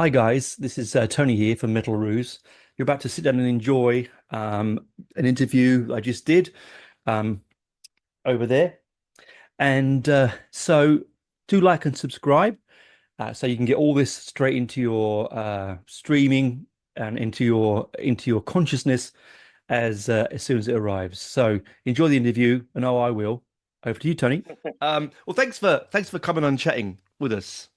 Hi guys, this is Tony here from Metal Roos. You're about to sit down and enjoy an interview I just did um, over there, and so do like and subscribe so you can get all this straight into your streaming and into your consciousness as soon as it arrives. So enjoy the interview, and I will. Over to you, Tony. Well, thanks for coming on and chatting with us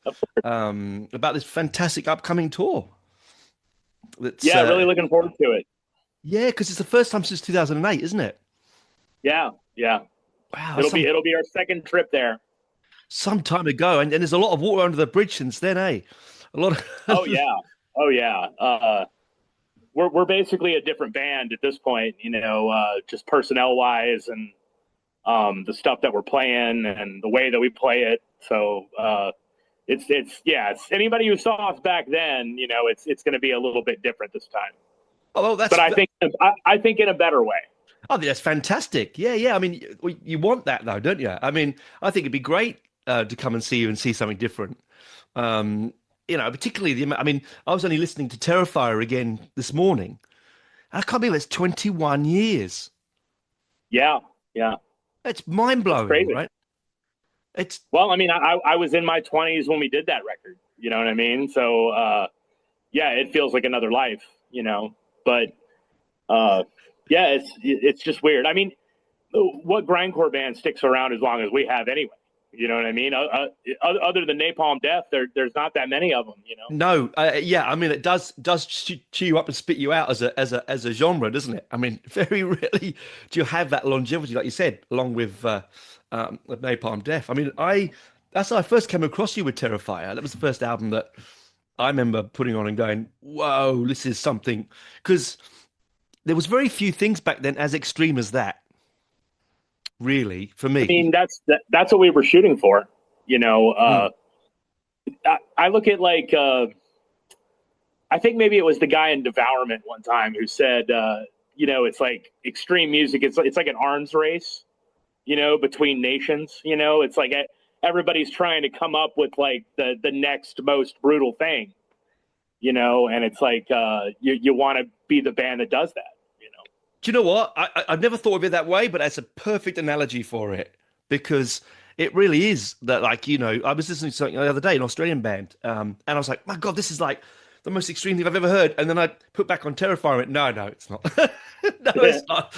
about this fantastic upcoming tour. That's Yeah, really looking forward to it. Yeah, because it's the first time since 2008, isn't it? Yeah, yeah. Wow, It'll be our second trip there. some time ago, and there's a lot of water under the bridge since then, eh? A lot Oh of yeah. Oh yeah. We're basically a different band at this point, just personnel wise and the stuff that we're playing and the way that we play it. So it's anybody who saw us back then, it's going to be a little bit different this time. oh, But I think in a better way. I think that's fantastic. Yeah, yeah. I mean, you want that though, don't you? I mean, I think it'd be great to come and see you and see something different. Particularly I mean, I was only listening to Terrifier again this morning. I can't believe it's 21 years. Yeah, yeah. It's mind It's blowing, crazy. right? It's Well, I mean, I was in my 20s when we did that record. You know what I mean? So, yeah, it feels like another life. But yeah, it's just weird. I mean, what grindcore band sticks around as long as we have anyway? You know what I mean? Other than Napalm Death, there's not that many of them. No, yeah, I mean it does chew you up and spit you out as a genre, doesn't it? I mean, very rarely do you have that longevity, like you said, along with Napalm Death. I mean, I that's how I first came across you with Terrifier. That was the first album that I remember putting on and going, "Whoa, this is something," because there was very few things back then as extreme as that, really, for I me. mean, that's what we were shooting for. You know, Mm. uh, I look at like I think maybe it was the guy in Devourment one time who said, it's like extreme music. It's like an arms race, between nations. It's like everybody's trying to come up with like the next most brutal thing. And it's like you want to be the band that does that. Do you know what? I've never thought of it that way, but that's a perfect analogy for it because it really is that, like, I was listening to something the other day, an Australian band, and I was like, my God, this is like the most extreme thing I've ever heard. And then I put back on Terrifier and went, no, no, it's not. No, Yeah. it's not.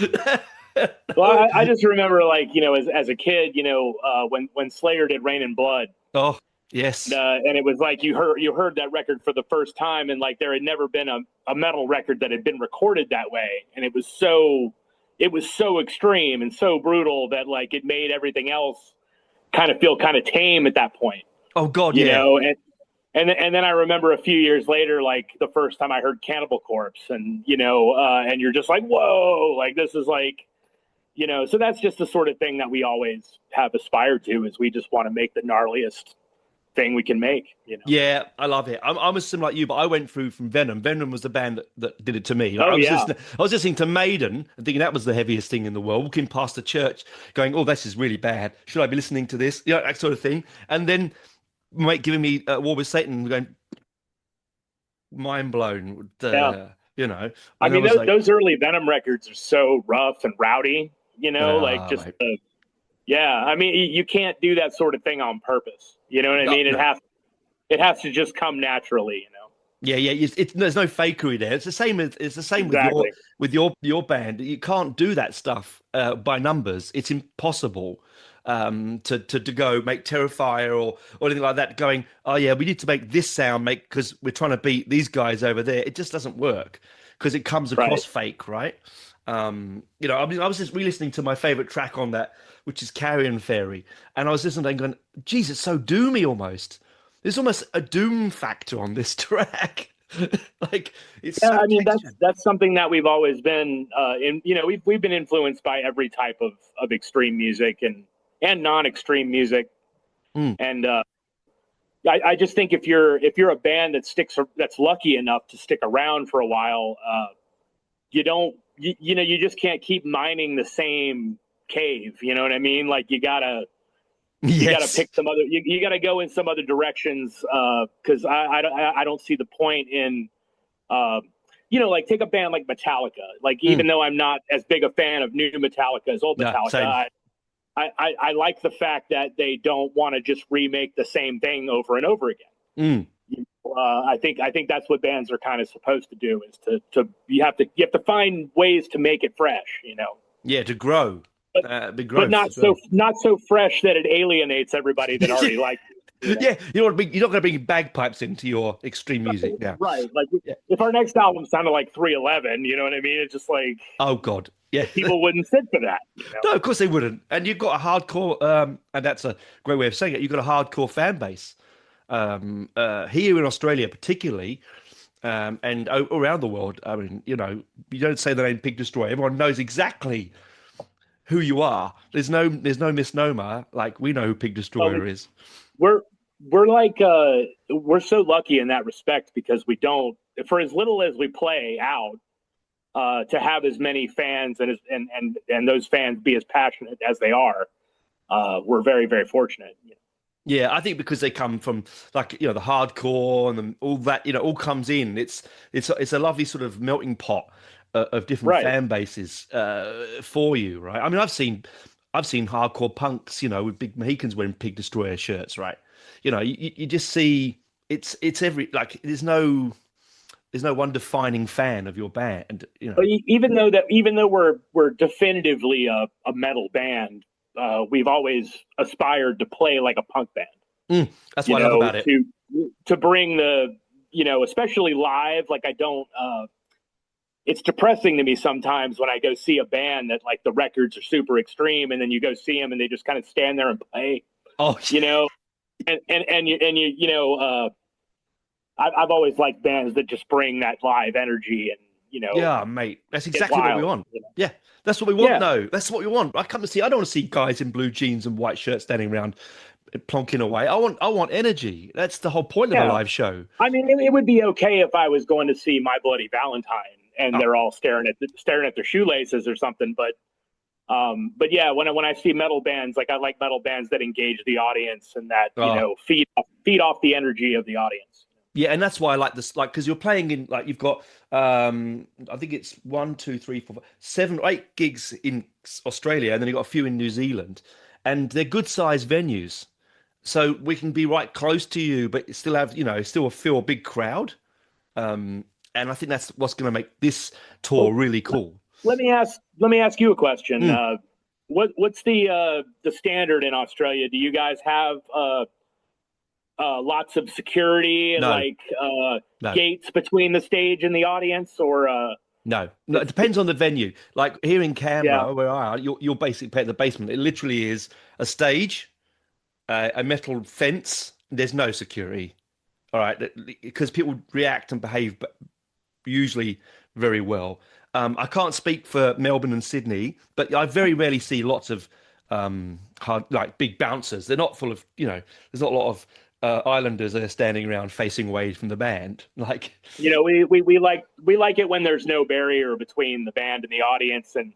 Well, No. I just remember, like, as a kid, when Slayer did Rain and Blood, Oh, yes. and it was like you heard that record for the first time, and like there had never been a metal record that had been recorded that way, and it was so extreme and so brutal that like it made everything else kind of feel kind of tame at that point, Oh, God, you yeah. know, and then I remember a few years later, like the first time I heard Cannibal Corpse, and you're just like, whoa, like this is like. So that's just the sort of thing that we always have aspired to is we just want to make the gnarliest thing we can make. Yeah, I love it. I'm as similar like you, but I went through from Venom. Venom was the band that did it to me. Like, Oh yeah. I was listening to Maiden and thinking that was the heaviest thing in the world. Walking past the church, going, "Oh, this is really bad. Should I be listening to this?" That sort of thing. And then mate giving me War with Satan, going mind blown. Yeah. I And I mean, was like, those early Venom records are so rough and rowdy, like just, Mate. yeah. I mean, you can't do that sort of thing on purpose. You know what I No, mean? It no. has, it has to just come naturally. Yeah, yeah. There's no fakery there. It's the same with your Exactly. with your band. You can't do that stuff by numbers. It's impossible to go make Terrifier or anything like that. Going, oh yeah, we need to make this sound make because we're trying to beat these guys over there. It just doesn't work because it comes Right. across fake, right? I mean, I was just re-listening to my favorite track on that, which is Carrion Fairy, and I was listening and going, geez, it's so doomy almost. There's almost a doom factor on this track. Like it's Yeah. so I mean, that's, textured. that's something that we've always been, we've been influenced by every type of extreme music and non-extreme music. Mm. And, I just think if you're a band that's lucky enough to stick around for a while, you don't you just can't keep mining the same cave. You know what I mean? Like you gotta You got to Yes. pick some other. You got to go in some other directions because I don't see the point in like take a band like Metallica. Like even though I'm not as big a fan of new Metallica as old No, same. Metallica, I like the fact that they don't want to just remake the same thing over and over again. I think that's what bands are kind of supposed to do is to you have to find ways to make it fresh, Yeah, to grow. Big but growth as well. not so fresh that it alienates everybody that already likes it. Yeah, you're not going to bring bagpipes into your extreme music. Yeah. Right. Like Yeah. if our next album sounded like 311, you know what I mean? It's just like Oh God. Yeah. people wouldn't sit for that. No, of course they wouldn't. And you've got a hardcore, and that's a great way of saying it. You've got a hardcore fan base here in Australia, particularly, and around the world. I mean, you don't say the name Pig Destroyer. Everyone knows exactly who you are. There's no misnomer. Like we know who Pig Destroyer is. We're like we're so lucky in that respect because we don't, for as little as we play out, to have as many fans and those fans be as passionate as they are. We're very, very fortunate. Yeah, I think because they come from like the hardcore and all that, all comes in. It's a lovely sort of melting pot of different fan bases for you, right? I mean, I've seen hardcore punks, with big Mohicans wearing Pig Destroyer shirts, right? You just see it's every like there's no one defining fan of your band, But even though we're definitively a metal band, we've always aspired to play like a punk band. That's what I love about it. To bring the, especially live, like I don't, it's depressing to me sometimes when I go see a band that like the records are super extreme and then you go see them and they just kind of stand there and play, I've always liked bands that just bring that live energy and, yeah, mate, that's exactly what we want. Yeah, that's what we want. No, that's what we want. I don't want to see guys in blue jeans and white shirts standing around plonking away. I want energy. That's the whole point of a live show. I mean, it would be okay if I was going to see My Bloody Valentine and they're all staring at their shoelaces or something. But yeah, when I see metal bands, like I like metal bands that engage the audience and that feed off the energy of the audience. Yeah, and that's why I like this, like because you're playing in like you've got I think it's 1, 2, 3, 4, 5, 7 or 8 gigs in Australia, and then you've got a few in New Zealand, and they're good sized venues, so we can be right close to you, but still have still feel a big crowd, and I think that's what's going to make this tour really cool. Let me ask you a question. What's the standard in Australia? Do you guys have lots of security and no. Gates between the stage and the audience, or No, it depends on the venue. Like here in Canberra, where I are, you're basically playing the basement. It literally is a stage, a metal fence. There's no security. All right, because people react and behave usually very well. I can't speak for Melbourne and Sydney, but I very rarely see lots of big bouncers. They're not full of, there's not a lot of islanders that are standing around facing away from the band. Like, we like it when there's no barrier between the band and the audience, and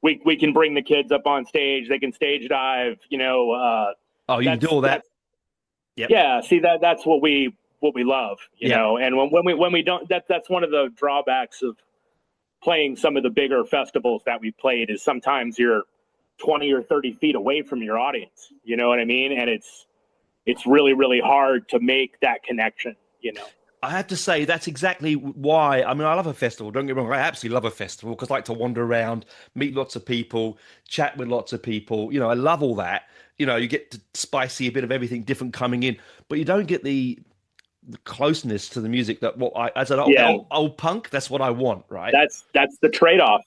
we can bring the kids up on stage. They can stage dive. You can do all that. Yep. Yeah. See that's what we love. You know, and when we don't, that's one of the drawbacks of playing some of the bigger festivals that we played is sometimes you're 20 or 30 feet away from your audience. You know what I mean? And it's really, really hard to make that connection, I have to say that's exactly why. I mean, I love a festival. Don't get me wrong. I absolutely love a festival because I like to wander around, meet lots of people, chat with lots of people. I love all that. You get to spicy a bit of everything different coming in, but you don't get the closeness to the music that as an old punk, that's what I want, right? That's the trade-off,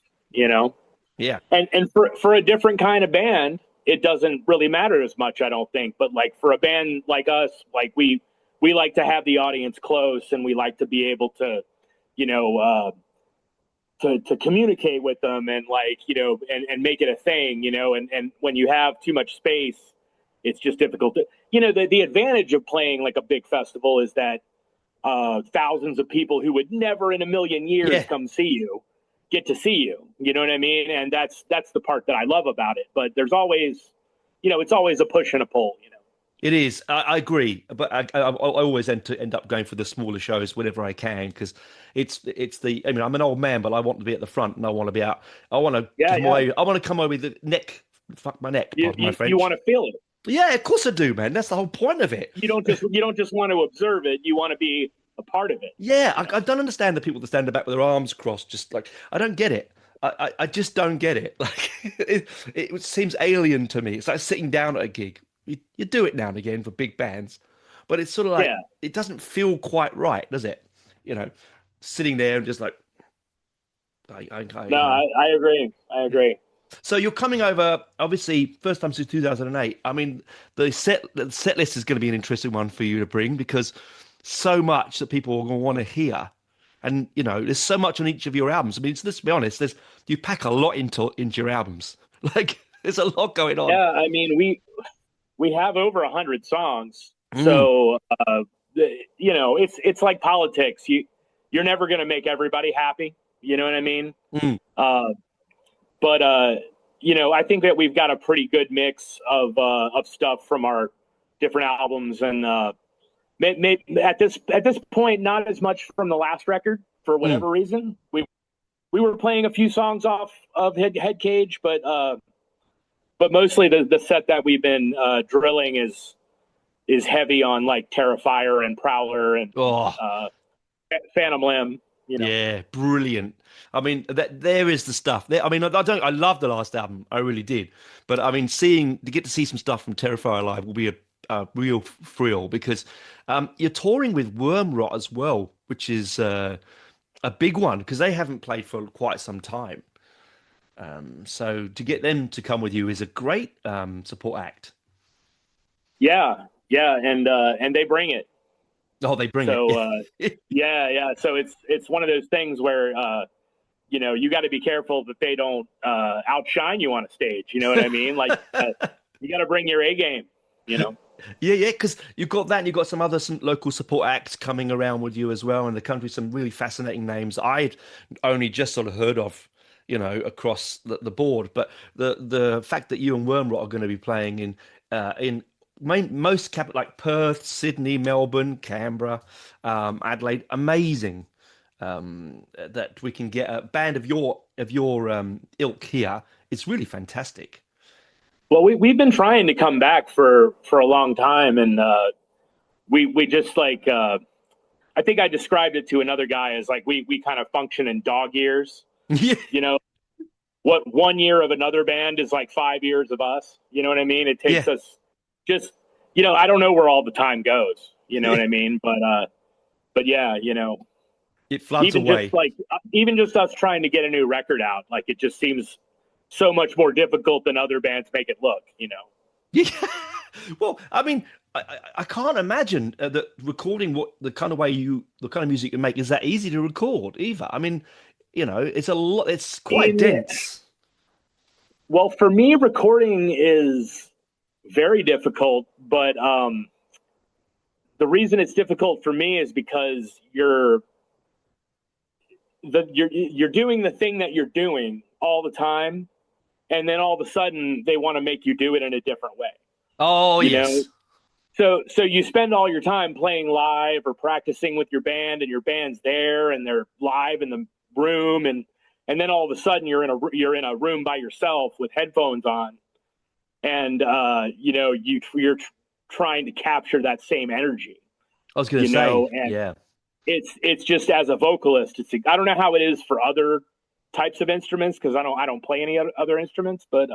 Yeah. And for a different kind of band, it doesn't really matter as much, I don't think. But like for a band like us, like we like to have the audience close, and we like to be able to, to communicate with them and and make it a thing, and when you have too much space, it's just difficult to, the advantage of playing like a big festival is that thousands of people who would never in a million years come see you get to see you. You know what I mean? And that's the part that I love about it. But there's always it's always a push and a pull. It is. I agree, but I always end up going for the smaller shows whenever I can because it's the. I mean, I'm an old man, but I want to be at the front and I want to be out. I want to Yeah, come yeah. away. I want to come away with the neck. Fuck my neck. You Pardon my you, you French. want to feel it. Yeah, of course I do, man. That's the whole point of it. You don't just want to observe it. You want to be a part of it. Yeah, You know. I don't understand the people that stand back with their arms crossed, just like I don't get it. I just don't get it. Like it seems alien to me. It's like sitting down at a gig. You do it now and again for big bands, but it's sort of like Yeah. it doesn't feel quite right, does it? You know, sitting there and just like No, I agree. I agree. So you're coming over, obviously, first time since 2008. I mean, the set list is going to be an interesting one for you to bring because so much that people are going to want to hear, and there's so much on each of your albums. I mean, let's be honest, you pack a lot into your albums. Like, there's a lot going on. Yeah, I mean, we have over 100 songs, Mm, so it's like politics. You're never going to make everybody happy. You know what I mean? mm. But I think that we've got a pretty good mix of stuff from our different albums, and at this point, not as much from the last record for whatever reason. We were playing a few songs off of Head Cage, but mostly the set that we've been drilling is heavy on like Terrifier and Prowler and Oh, Phantom Limb. yeah, brilliant. I mean, there is the stuff. I mean, I love the last album. I really did. But I mean, to get to see some stuff from Terrifier live will be a real thrill because you're touring with Wormrot as well, which is a big one because they haven't played for quite some time. So to get them to come with you is a great support act. Yeah, yeah, and they bring it. Oh, they bring So it. yeah. So it's one of those things where you got to be careful that they don't outshine you on a stage. You know what I mean? Like you got to bring your A game. You know. Yeah, because you've got that, and you've got some local support acts coming around with you as well in the country. Some really fascinating names I'd only just sort of heard of, across the board. But the fact that you and Wormrot are going to be playing in most capital like Perth, Sydney, Melbourne, Canberra, Adelaide, amazing. That we can get a band of your ilk here. It's really fantastic. Well, we've been trying to come back for a long time, and we just like I think I described it to another guy as like we kind of function in dog years. Yeah. What 1 year of another band is like 5 years of us. You know what I mean? It takes us just I don't know where all the time goes. You know what I mean? But yeah, It floods away. Even just us trying to get a new record out, like it just seems so much more difficult than other bands make it look. Yeah. Well, I mean, I can't imagine that recording the kind of music you make is that easy to record either. I mean, it's a lot. It's quite dense. Well, for me, recording is very difficult, but the reason it's difficult for me is because you're doing the thing that you're doing all the time, and then all of a sudden they want to make you do it in a different way. Oh, yes. So you spend all your time playing live or practicing with your band, and your band's there and they're live in the room, and then all of a sudden you're in a room by yourself with headphones on, and you're trying to capture that same energy. I was going to say, yeah. It's just as a vocalist, I don't know how it is for other types of instruments because I don't play any other instruments, but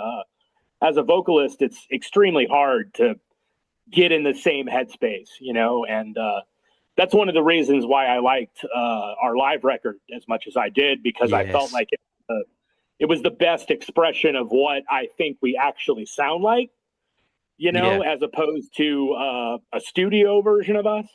as a vocalist, it's extremely hard to get in the same headspace, and that's one of the reasons why I liked our live record as much as I did, because I felt like it was the best expression of what I think we actually sound like, as opposed to a studio version of us,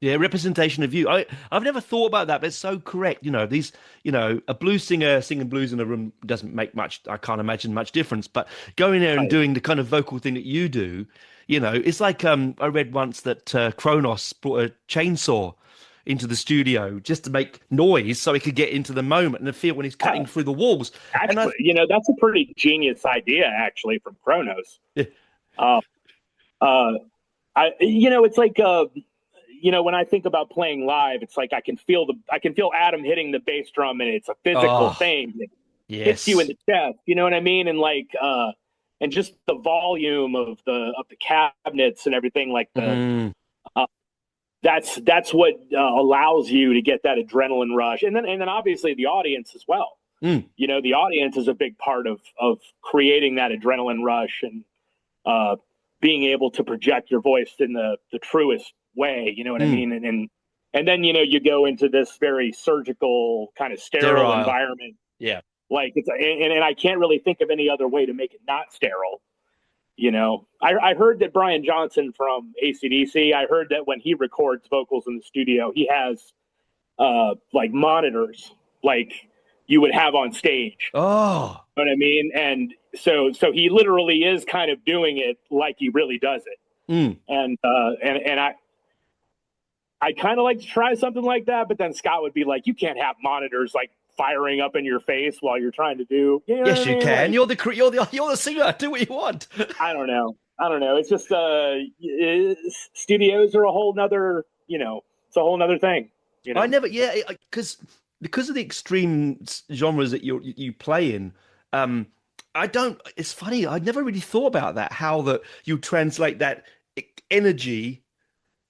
Yeah, representation of you. I've never thought about that, but it's so correct. A blues singer singing blues in a room doesn't make much. I can't imagine much difference. But going there and doing the kind of vocal thing that you do, it's like I read once that Kronos brought a chainsaw into the studio just to make noise so he could get into the moment and the feel when he's cutting through the walls. And Actually, that's a pretty genius idea, actually, from Kronos. yeah. Uh, uh, it's like, when I think about playing live, it's like I can feel Adam hitting the bass drum, and it's a physical thing. It hits you in the chest. You know what I mean? And like, and just the volume of the cabinets and everything, like that's what allows you to get that adrenaline rush, and then obviously the audience as well. The audience is a big part of creating that adrenaline rush and being able to project your voice in the truest way. You know what I mean? And then you go into this very surgical kind of sterile environment. Yeah. Like it's and I can't really think of any other way to make it not sterile. I heard that Brian Johnson from AC/DC, I heard that when he records vocals in the studio, he has like monitors like you would have on stage. Oh, you know what I mean? And so he literally is kind of doing it like he really does it. And I kind of like to try something like that, but then Scott would be like, you can't have monitors like firing up in your face while you're trying to do. Yes, you can. Like, you're the singer. Do what you want. I don't know. It's just studios are a whole nother. It's a whole nother thing. I never, because of the extreme genres that you play in. I don't. It's funny. I never really thought about that. How that you translate that energy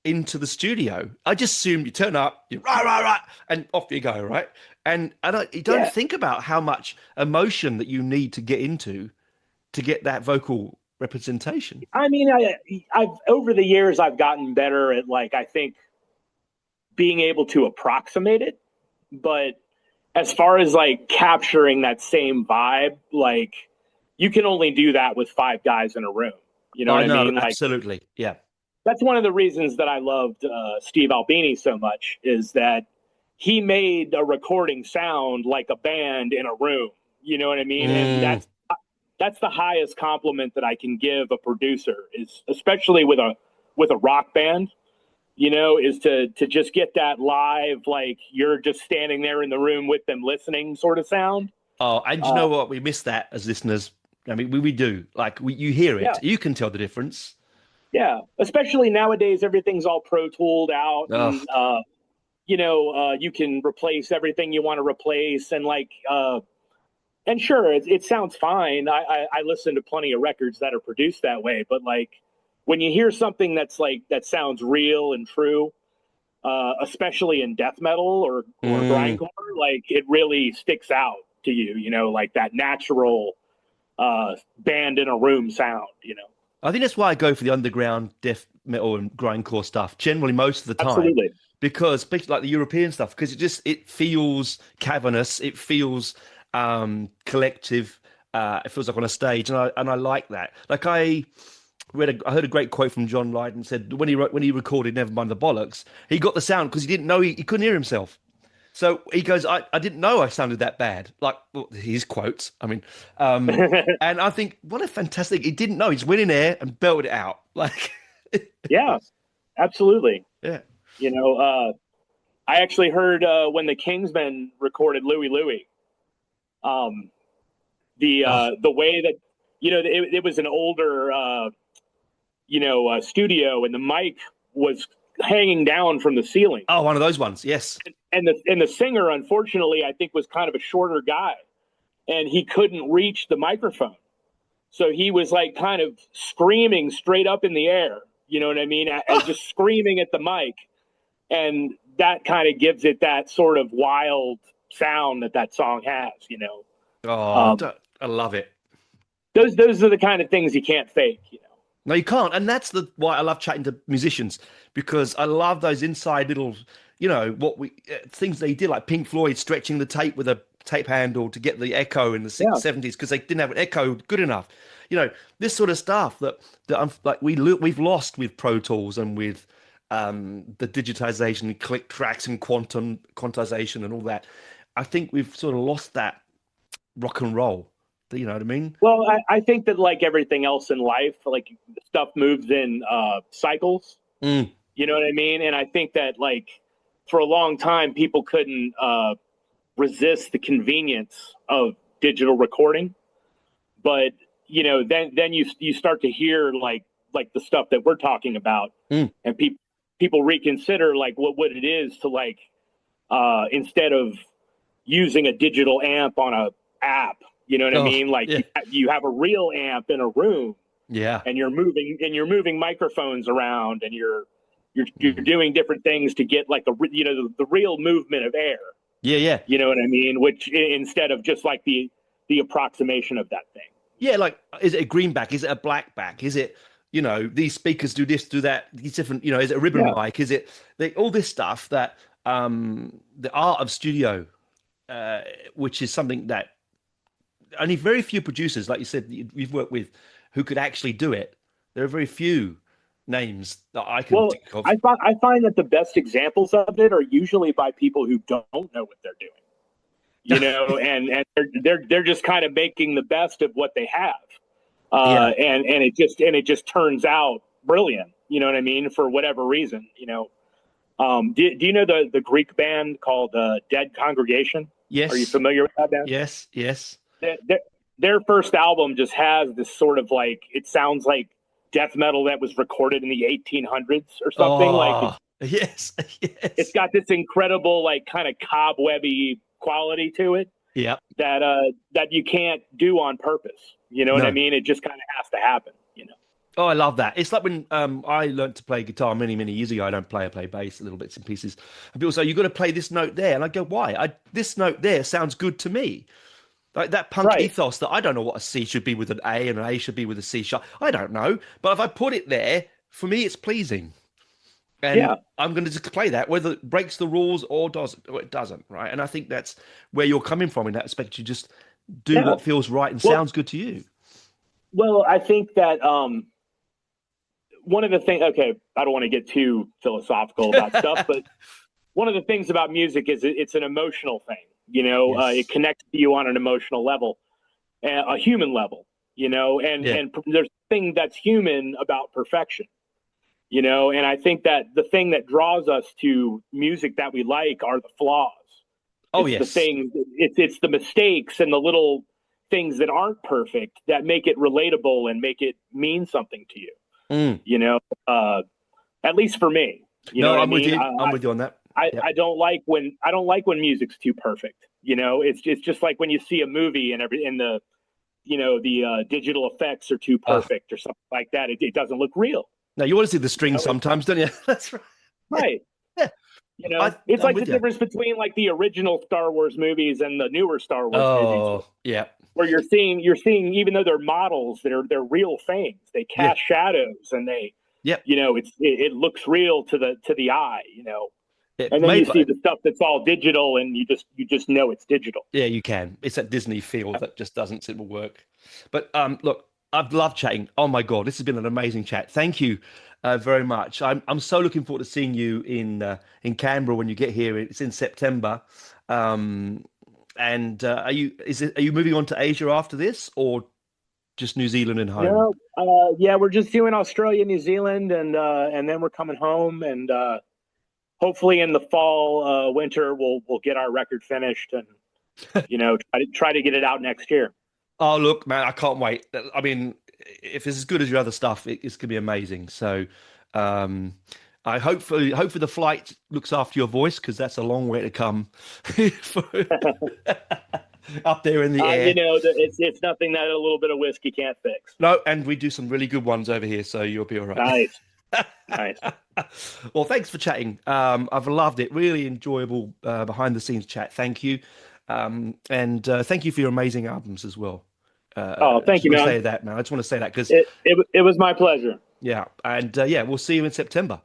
into the studio. I just assumed you turn up, you right, and off you go, right? And you don't think about how much emotion that you need to get into to get that vocal representation. I mean, I've over the years I've gotten better at I think being able to approximate it, but as far as capturing that same vibe, you can only do that with 5 guys in a room. You know what I mean? Absolutely, yeah. That's one of the reasons that I loved Steve Albini so much, is that he made a recording sound like a band in a room. You know what I mean? And that's the highest compliment that I can give a producer, is especially with a rock band, is to just get that live, you're just standing there in the room with them listening sort of sound. Oh, and you know what? We miss that as listeners. I mean, we do. You hear it. Yeah. You can tell the difference. Yeah, especially nowadays, everything's all Pro Tooled out, and you can replace everything you want to replace, and and sure, it sounds fine. I listen to plenty of records that are produced that way, but when you hear something that's that sounds real and true, especially in death metal or grindcore, it really sticks out to you. That natural band in a room sound. I think that's why I go for the underground death metal and grindcore stuff generally most of the time. Absolutely. Because especially the European stuff, because it feels cavernous, it feels collective, it feels like on a stage, and I like that. I heard a great quote from John Lydon, said when he recorded Nevermind the Bollocks, he got the sound because he didn't know he couldn't hear himself. So he goes, I didn't know I sounded that bad. His quotes. I mean, and I think, what a fantastic, he didn't know. He just went in there and belted it out. Yeah, absolutely. Yeah. I actually heard when the Kingsmen recorded Louie Louie, the way that, it was an older, studio, and the mic was hanging down from the ceiling. Oh, one of those ones. Yes. And the singer, unfortunately, I think was kind of a shorter guy, and he couldn't reach the microphone. So he was kind of screaming straight up in the air. You know what I mean? And just screaming at the mic. And that kind of gives it that sort of wild sound that song has, Oh, I love it. Those are the kind of things you can't fake, No, you can't. And that's why I love chatting to musicians, because I love those inside little, things they did, like Pink Floyd stretching the tape with a tape handle to get the echo in the 70s because they didn't have an echo good enough. This sort of stuff that we've lost with Pro Tools and with the digitization, click tracks and quantization and all that. I think we've sort of lost that rock and roll. You know what I mean? Well, I think that everything else in life, stuff moves in cycles. You know what I mean? And I think that for a long time, people couldn't resist the convenience of digital recording. But, you know, then you start to hear like the stuff that we're talking about, and people reconsider like what it is to like, instead of using a digital amp on a app, you know what I mean? Like you have a real amp in a room, and you're moving microphones around, and you're doing different things to get like the real movement of air. Yeah. You know what I mean? Which instead of just like the approximation of that thing. Yeah, like, is it a greenback? Is it a blackback? Is it, you know, these speakers do this, do that, these different, you know, is it a ribbon mic? Is it all this stuff that the art of studio, which is something that only very few producers, like you said, you've worked with, who could actually do it. There are very few names that I can think of. I find that the best examples of it are usually by people who don't know what they're doing. You know, and they're just kind of making the best of what they have, and it just turns out brilliant. You know what I mean? For whatever reason, you know. Do you know the Greek band called Dead Congregation? Yes. Are you familiar with that band? Yes. Their first album just has this sort of like, it sounds like death metal that was recorded in the 1800s or something. Yes. It's got this incredible like kind of cobwebby quality to it, that you can't do on purpose. You know what I mean? It just kind of has to happen. You know. Oh, I love that. It's like when I learned to play guitar many years ago. I play bass, little bits and pieces. And people say, "You've got to play this note there," and I go, "Why? This note there sounds good to me." Like that punk ethos that I don't know what a C should be with an A and an A should be with a C sharp. I don't know, but if I put it there, for me, it's pleasing. And I'm going to just play that, whether it breaks the rules or it doesn't, right? And I think that's where you're coming from in that aspect. You just do what feels right and sounds good to you. Well, I think that one of the things, okay, I don't want to get too philosophical about stuff, but one of the things about music is it's an emotional thing, you know. It connects to you on an emotional level, a human level, you know, and there's a thing that's human about perfection. You know, and I think that the thing that draws us to music that we like are the flaws. The things, it's the mistakes and the little things that aren't perfect that make it relatable and make it mean something to you. You know, at least for me. You know, I'm with you. I'm with you on that. I don't like when music's too perfect. You know, it's just like when you see a movie and the digital effects are too perfect or something like that. It doesn't look real. No, you want to see the strings sometimes, don't you? That's right. Right. Yeah. You know, it's like the difference between like the original Star Wars movies and the newer Star Wars movies. Yeah. Where you're seeing, even though they're models, they're real things. They cast shadows and they, you know, it looks real to the eye, you know. And then you see the stuff that's all digital and you just know it's digital. Yeah, you can. It's that Disney feel that just doesn't seem to work. But look, I've loved chatting. Oh my God, this has been an amazing chat. Thank you very much. I'm so looking forward to seeing you in Canberra when you get here. It's in September. And are you moving on to Asia after this, or just New Zealand and home? No, we're just doing Australia, New Zealand, and then we're coming home, and hopefully in the fall, winter, we'll get our record finished, and you know, try to get it out next year. Oh, look, man, I can't wait. I mean, if it's as good as your other stuff, it's going to be amazing. So I hopefully the flight looks after your voice, because that's a long way to come up there in the air. You know, it's nothing that a little bit of whiskey can't fix. No, and we do some really good ones over here, so you'll be all right. Nice. Well, thanks for chatting. I've loved it. Really enjoyable behind the scenes chat. Thank you. And thank you for your amazing albums as well. Thank you, man. Say that, man. I just want to say that because it was my pleasure. Yeah, and we'll see you in September.